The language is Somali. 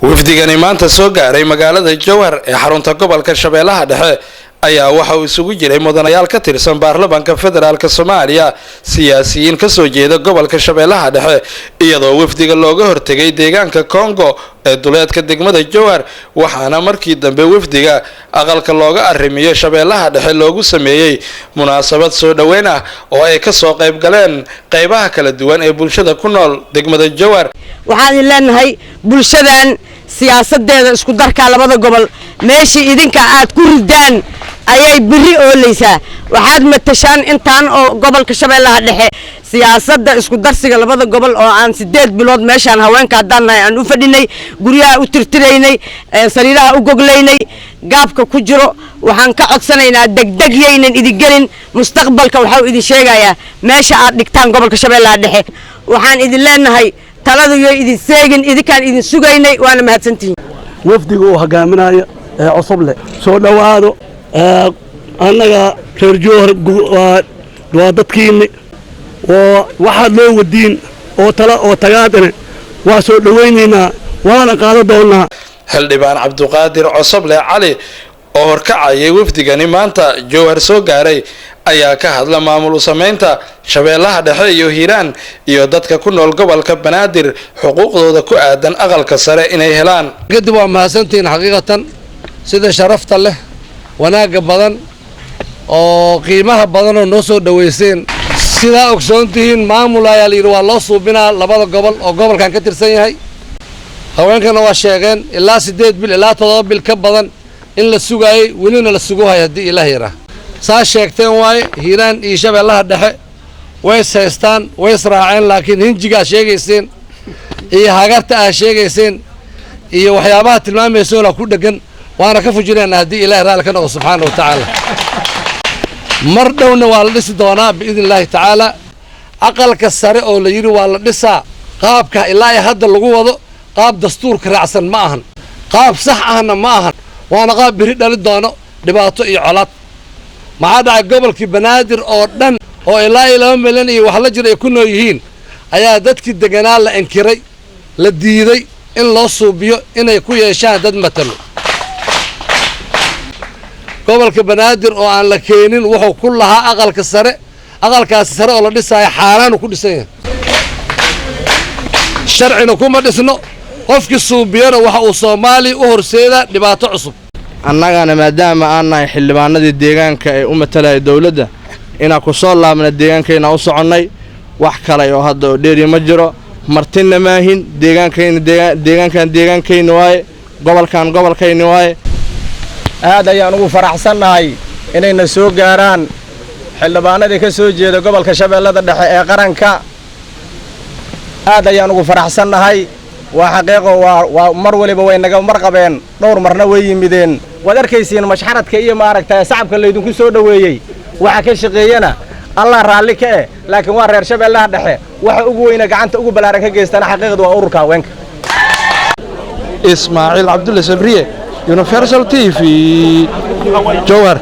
wafdigani maanta soo gaaray magaalada Jowhar ee xarunta gobolka Shabeellaha Dhexe ayaa waxa uu isugu jiray mudanayaal ka tirsan baarlamaanka federaalka Soomaaliya siyaasiyiin ka soo jeeda gobolka Shabeellaha Dhexe iyadoo wafdiga looga hortagay deegaanka Congo ee duleedka degmada Jowhar waxaana markii dambe wafdiga aqalka looga arrimiyo Shabeellaha Dhexe loogu sameeyay munaasabad soo dhaweyn ah oo ay ka soo qayb galeen qaybaha kala duwan ee bulshada ku nool degmada Jowhar waxaan leenahay bulshadan siyaasadeeda isku darka labada gobol meeshii idinka aad ku ridaan ayay biri oolaysaa waxaad matashaan intaan oo gobolka Shabeellaha Dhexe siyaasadda isku darsiga labada gobol oo aan 8 bilood meeshan haweenka hadanahay aan u fadhinay guriyaha u tirtireynay sariiraha u gogleynay gaabka ku jiro waxaan ka codsanaynaa degdeg yeeynan idin gelin mustaqbalka waxa uu idin sheegayaa meesha aad dhigtaan gobolka Shabeellaha Dhexe waxaan idin leenahay taladu iyo idin seegin idinkaan idin sugaynay waana mahadsantihiin wafdiga uu hogaaminayo cusub leh soo dhawaado annaga reer Jowhar waa dadkiina oo waxa loo wadiin oo tala oo tagaadana waa soo dhaweynaynaa waana qaado doonaa Xildhibaan Cabduqaadir Cosoble Cali oo horkacayay wafdigani maanta Jowhar soo gaaray ayaa ka hadla maamul sameynta Shabeellaha Dhexe iyo Hiiraan iyo dadka ku nool gobolka Banaadir xuquuqdooda ku aadan aqalka sare inay helaan kadib waa mahadsantiin xaqiiqatan sida sharafta leh wanaaga badan oo qiimaha badan oo noo soo dhaweyseen sida ogsoontihiin maamul ayaa la yiri waa loo suubinaa labada gobol oo gobolkan ka tirsan yahay haweenkana waa sheegeen ilaa 8 bil ilaa 7 bil ka badan in la sugaayay welina la sugahay hadii Ilaahay yara saa sheegteen waay Hiiraan iyo Shabeellaha Dhexe way seestaan way israaceen laakiin hinjiga sheegayseen iyo hagarta ay sheegayseen iyo waxyaabaha tilmaamaysoona ku dhagan waana ka fujinayna hadii Ilaahay raali ka noqdo subhanahu wa ta'ala mar dhowna waa la dhisi doonaa biidnillaahi ta'ala aqalka sare oo la yiri waa la dhisaa qaabka ilaa hadda lagu wado qaab dastuurka raacsan ma ahan qaab sax ahna ma ahan waana qaab biri dhali doono dhibaato iyo colaad maxaa dhacay gobolkii Banaadir oo dhan oo ilaa 2 milyan iyo wax la jira ay ku nool yihiin ayaa dadkii deganaa la inkiray la diiday in loo suubiyo inay ku yeeshaan dad matalo gobolka Banaadir oo aan la keenin wuxuu ku lahaa aqalkaas sare oo la dhisay xaaraan ku dhisan yahay sharcina kuma dhisno qofkii suubiyana waxa uu Soomaali u horseeda dhibaato cusub annagana maadaama aan nahay xildhibaanadii deegaanka ee u matalay dawladda ina ku soo laabna deegaankeena u soconay wax kale oo hadda oo dheeri ma jiro martina maahin deegaankeena waaye gobolkeena waaye aad ayaan ugu faraxsanahay inayna soo gaaraan xildhibaanadii ka soo jeeda gobolka Shabeellada Dhexe ee qaranka aad ayaan ugu faraxsanahay waa xaqiiqo waa mar waliba way naga marqabeen dhowr marna way yimideen wad arkaysiin mashxaradka iyo maaragtay shacabka leedinku soo dhaweeyay waxa ka shaqeeyana Allah raali ka ah laakiin waa reer Shabeellaha Dhexe waxa ugu weyna gacanta ugu balaaran ka geystana xaqiiqadu waa ururka haweenka Ismaaciil Cabdulle Sabriye Universal TV Jowhar